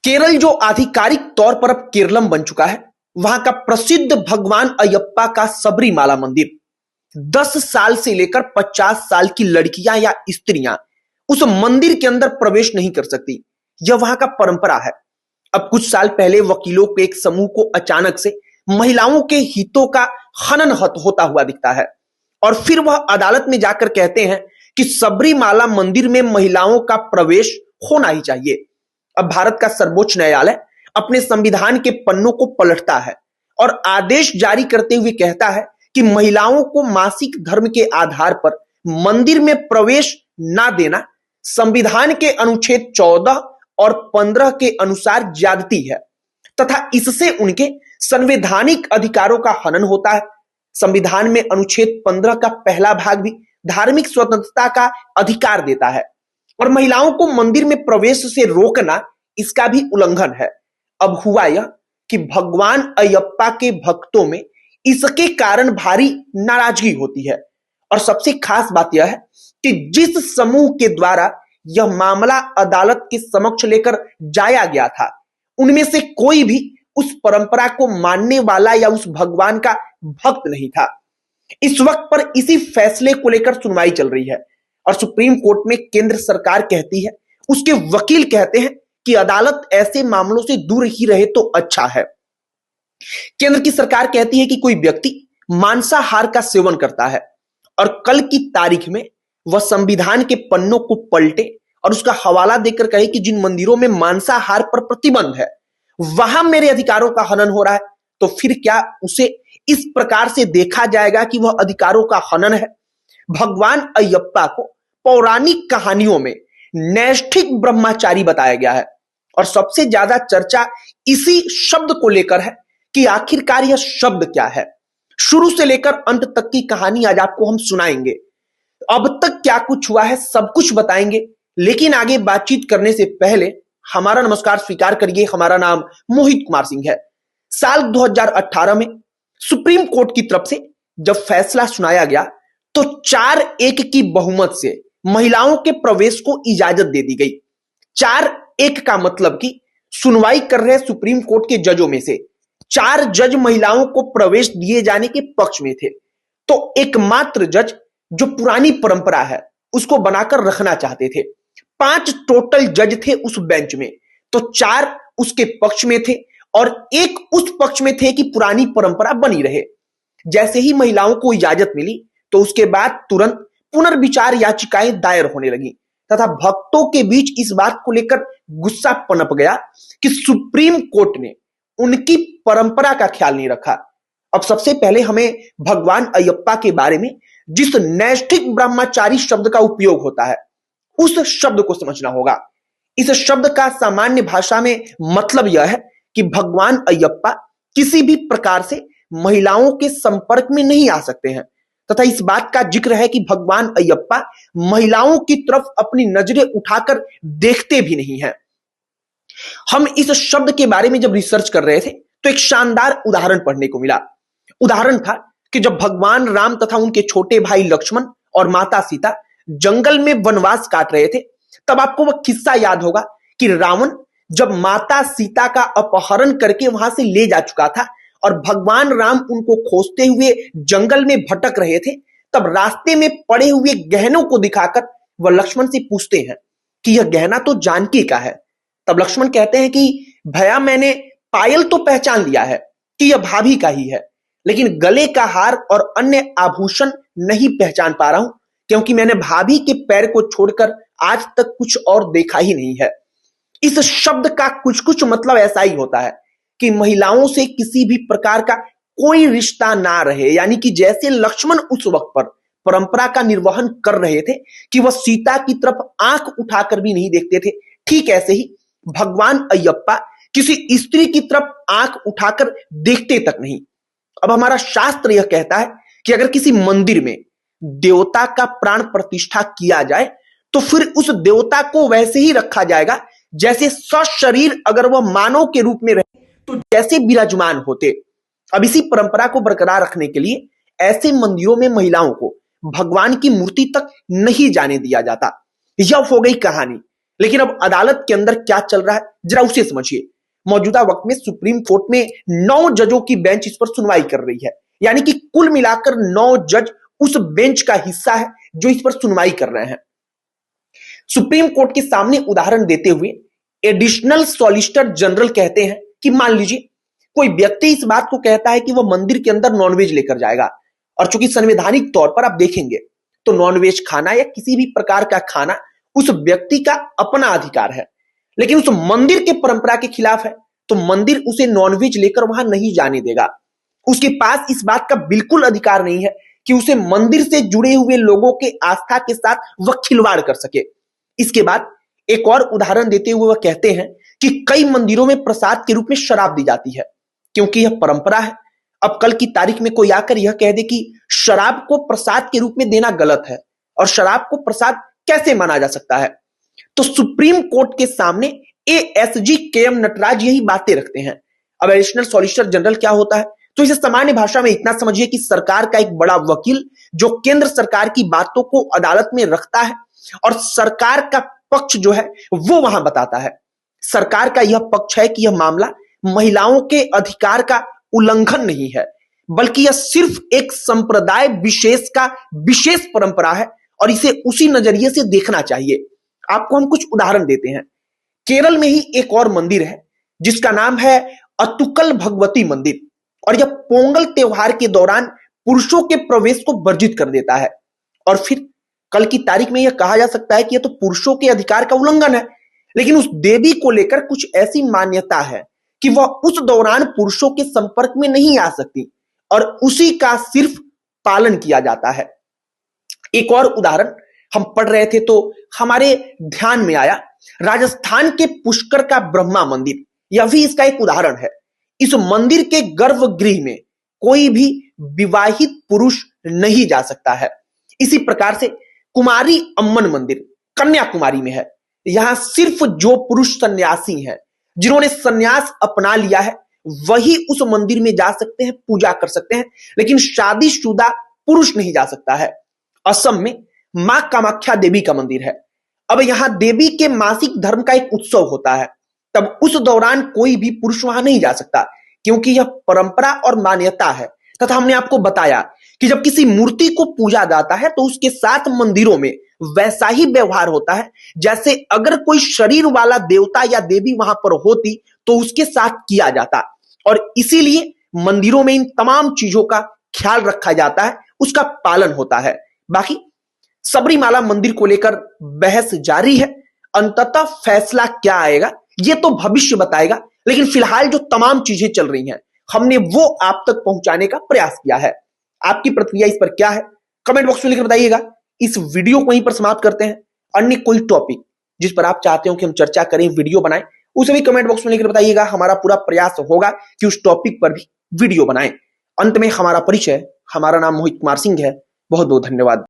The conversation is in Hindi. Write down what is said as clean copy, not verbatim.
केरल जो आधिकारिक तौर पर अब केरलम बन चुका है, वहां का प्रसिद्ध भगवान अयप्पा का सबरीमाला मंदिर 10 साल से लेकर 50 साल की लड़कियां या स्त्रियां उस मंदिर के अंदर प्रवेश नहीं कर सकती। यह वहां का परंपरा है। अब कुछ साल पहले वकीलों के एक समूह को अचानक से महिलाओं के हितों का हनन होता हुआ दिखता है और फिर वह अदालत में जाकर कहते हैं कि सबरीमाला मंदिर में महिलाओं का प्रवेश होना ही चाहिए। अब भारत का सर्वोच्च न्यायालय अपने संविधान के पन्नों को पलटता है और आदेश जारी करते हुए कहता है कि महिलाओं को मासिक धर्म के आधार पर मंदिर में प्रवेश ना देना संविधान के अनुच्छेद 14 और 15 के अनुसार ज्यादती है तथा इससे उनके संवैधानिक अधिकारों का हनन होता है। संविधान में अनुच्छेद 15 का पहला भाग भी धार्मिक स्वतंत्रता का अधिकार देता है और महिलाओं को मंदिर में प्रवेश से रोकना इसका भी उल्लंघन है। अब हुआ यह कि भगवान अयप्पा के भक्तों में इसके कारण भारी नाराजगी होती है और सबसे खास बात यह है कि जिस समूह के द्वारा यह मामला अदालत के समक्ष लेकर जाया गया था, उनमें से कोई भी उस परंपरा को मानने वाला या उस भगवान का भक्त नहीं था। इस वक्त पर इसी फैसले को लेकर सुनवाई चल रही है और सुप्रीम कोर्ट में केंद्र सरकार कहती है, उसके वकील कहते हैं कि अदालत ऐसे मामलों से दूर ही रहे तो अच्छा है। केंद्र की सरकार कहती है कि कोई व्यक्ति मांसाहार का सेवन करता है और कल की तारीख में वह संविधान के पन्नों को पलटे और उसका हवाला देकर कहे कि जिन मंदिरों में मांसाहार पर प्रतिबंध है वहां मेरे अधिकारों का हनन हो रहा है, तो फिर क्या उसे इस प्रकार से देखा जाएगा कि वह अधिकारों का हनन है? भगवान अयप्पा को पौराणिक कहानियों में नैष्ठिक ब्रह्मचारी बताया गया है और सबसे ज्यादा चर्चा इसी शब्द को लेकर है कि आखिरकार यह शब्द क्या है। शुरू से लेकर अंत तक की कहानी आज आपको हम सुनाएंगे। अब तक क्या कुछ हुआ है सब कुछ बताएंगे, लेकिन आगे बातचीत करने से पहले हमारा नमस्कार स्वीकार करिए। हमारा नाम मोहित कुमार सिंह है। साल 2018 में सुप्रीम कोर्ट की तरफ से जब फैसला सुनाया गया तो 4-1 की बहुमत से महिलाओं के प्रवेश को इजाजत दे दी गई। 4-1 का मतलब कि सुनवाई कर रहे सुप्रीम कोर्ट के जजों में से 4 जज महिलाओं को प्रवेश दिए जाने के पक्ष में थे, तो एकमात्र जज जो पुरानी परंपरा है उसको बनाकर रखना चाहते थे। 5 टोटल जज थे उस बेंच में, तो 4 उसके पक्ष में थे और 1 उस पक्ष में थे कि पुरानी परंपरा बनी रहे। जैसे ही महिलाओं को इजाजत मिली तो उसके बाद तुरंत पुनर्विचार याचिकाएं दायर होने लगी तथा भक्तों के बीच इस बात को लेकर गुस्सा पनप गया कि सुप्रीम कोर्ट ने उनकी परंपरा का ख्याल नहीं रखा। अब सबसे पहले हमें भगवान अयप्पा के बारे में जिस नैष्ठिक ब्रह्मचारी शब्द का उपयोग होता है उस शब्द को समझना होगा। इस शब्द का सामान्य भाषा में मतलब यह है कि भगवान अयप्पा किसी भी प्रकार से महिलाओं के संपर्क में नहीं आ सकते हैं तथा इस बात का जिक्र है कि भगवान अयप्पा महिलाओं की तरफ अपनी नजरें उठाकर देखते भी नहीं हैं। हम इस शब्द के बारे में जब रिसर्च कर रहे थे तो एक शानदार उदाहरण पढ़ने को मिला। उदाहरण था कि जब भगवान राम तथा उनके छोटे भाई लक्ष्मण और माता सीता जंगल में वनवास काट रहे थे, तब आपको वह किस्सा याद होगा कि रावण जब माता सीता का अपहरण करके वहां से ले जा चुका था और भगवान राम उनको खोजते हुए जंगल में भटक रहे थे, तब रास्ते में पड़े हुए गहनों को दिखाकर वह लक्ष्मण से पूछते हैं कि यह गहना तो जानकी का है। तब लक्ष्मण कहते हैं कि भैया मैंने पायल तो पहचान लिया है कि यह भाभी का ही है, लेकिन गले का हार और अन्य आभूषण नहीं पहचान पा रहा हूं क्योंकि मैंने भाभी के पैर को छोड़कर आज तक कुछ और देखा ही नहीं है। इस शब्द का कुछ कुछ मतलब ऐसा ही होता है कि महिलाओं से किसी भी प्रकार का कोई रिश्ता ना रहे, यानी कि जैसे लक्ष्मण उस वक्त पर परंपरा का निर्वहन कर रहे थे कि वह सीता की तरफ आंख उठाकर भी नहीं देखते थे, ठीक ऐसे ही भगवान अयप्पा किसी स्त्री की तरफ आंख उठाकर देखते तक नहीं। अब हमारा शास्त्र यह कहता है कि अगर किसी मंदिर में देवता का प्राण प्रतिष्ठा किया जाए तो फिर उस देवता को वैसे ही रखा जाएगा जैसे सशरीर अगर वह मानव के रूप में रहे तो जैसे विराजमान होते। अब इसी परंपरा को बरकरार रखने के लिए ऐसे मंदिरों में महिलाओं को भगवान की मूर्ति तक नहीं जाने दिया जाता। यह हो गई कहानी। लेकिन अब अदालत के अंदर क्या चल रहा है जरा उसे समझिए। मौजूदा वक्त में सुप्रीम कोर्ट में 9 जजों की बेंच इस पर सुनवाई कर रही है, यानी कि कुल मिलाकर 9 जज उस बेंच का हिस्सा है जो इस पर सुनवाई कर रहे हैं। सुप्रीम कोर्ट के सामने उदाहरण देते हुए एडिशनल सॉलिसिटर जनरल कहते हैं कि मान लीजिए कोई व्यक्ति इस बात को कहता है कि वह मंदिर के अंदर नॉनवेज लेकर जाएगा, और चूंकि संवैधानिक तौर पर आप देखेंगे तो नॉनवेज खाना या किसी भी प्रकार का खाना उस व्यक्ति का अपना अधिकार है, लेकिन उस मंदिर के परंपरा के खिलाफ है तो मंदिर उसे नॉनवेज लेकर वहां नहीं जाने देगा। उसके पास इस बात का बिल्कुल अधिकार नहीं है कि उसे मंदिर से जुड़े हुए लोगों के आस्था के साथ वह खिलवाड़ कर सके। इसके बाद एक और उदाहरण देते हुए वह कहते हैं कि कई मंदिरों में प्रसाद के रूप में शराब दी जाती है क्योंकि यह परंपरा है। अब कल की तारीख में कोई आकर यह कह दे कि शराब को प्रसाद के रूप में देना गलत है और शराब को प्रसाद कैसे माना जा सकता है, तो सुप्रीम कोर्ट के सामने एएसजी केएम नटराज यही बातें रखते हैं। अब एडिशनल सॉलिसिटर जनरल क्या होता है, तो इसे सामान्य भाषा में इतना समझिए कि सरकार का एक बड़ा वकील जो केंद्र सरकार की बातों को अदालत में रखता है और सरकार का पक्ष जो है वो वहां बताता है। सरकार का यह पक्ष है कि यह मामला महिलाओं के अधिकार का उल्लंघन नहीं है, बल्कि यह सिर्फ एक संप्रदाय विशेष का विशेष परंपरा है और इसे उसी नजरिए से देखना चाहिए। आपको हम कुछ उदाहरण देते हैं। केरल में ही एक और मंदिर है जिसका नाम है अतुकल भगवती मंदिर, और यह पोंगल त्योहार के दौरान पुरुषों के प्रवेश को वर्जित कर देता है। और फिर कल की तारीख में यह कहा जा सकता है कि यह तो पुरुषों के अधिकार का उल्लंघन है, लेकिन उस देवी को लेकर कुछ ऐसी मान्यता है कि वह उस दौरान पुरुषों के संपर्क में नहीं आ सकती और उसी का सिर्फ पालन किया जाता है। एक और उदाहरण हम पढ़ रहे थे तो हमारे ध्यान में आया, राजस्थान के पुष्कर का ब्रह्मा मंदिर, यह भी इसका एक उदाहरण है। इस मंदिर के गर्भगृह में कोई भी विवाहित पुरुष नहीं जा सकता है। इसी प्रकार से कुमारी अम्मन मंदिर कन्याकुमारी में है, यहां सिर्फ जो पुरुष सन्यासी हैं, जिन्होंने सन्यास अपना लिया है, वही उस मंदिर में जा सकते हैं, पूजा कर सकते हैं, लेकिन शादीशुदा पुरुष नहीं जा सकता है। असम में मां कामाख्या देवी का मंदिर है। अब यहां देवी के मासिक धर्म का एक उत्सव होता है, तब उस दौरान कोई भी पुरुष वहां नहीं जा सकता क्योंकि यह परंपरा और मान्यता है। तथा हमने आपको बताया कि जब किसी मूर्ति को पूजा जाता है तो उसके साथ मंदिरों में वैसा ही व्यवहार होता है जैसे अगर कोई शरीर वाला देवता या देवी वहां पर होती तो उसके साथ किया जाता, और इसीलिए मंदिरों में इन तमाम चीजों का ख्याल रखा जाता है, उसका पालन होता है। बाकी सबरीमाला मंदिर को लेकर बहस जारी है, अंततः फैसला क्या आएगा ये तो भविष्य बताएगा, लेकिन फिलहाल जो तमाम चीजें चल रही हैं हमने वो आप तक पहुंचाने का प्रयास किया है। आपकी प्रतिक्रिया इस पर क्या है कमेंट बॉक्स में लिखकर बताइएगा। इस वीडियो को वहीं पर समाप्त करते हैं। अन्य कोई टॉपिक जिस पर आप चाहते हो कि हम चर्चा करें, वीडियो बनाएं, उसे भी कमेंट बॉक्स में लिखकर बताइएगा। हमारा पूरा प्रयास होगा कि उस टॉपिक पर भी वीडियो बनाएं। अंत में हमारा परिचय, हमारा नाम मोहित कुमार सिंह है। बहुत बहुत धन्यवाद।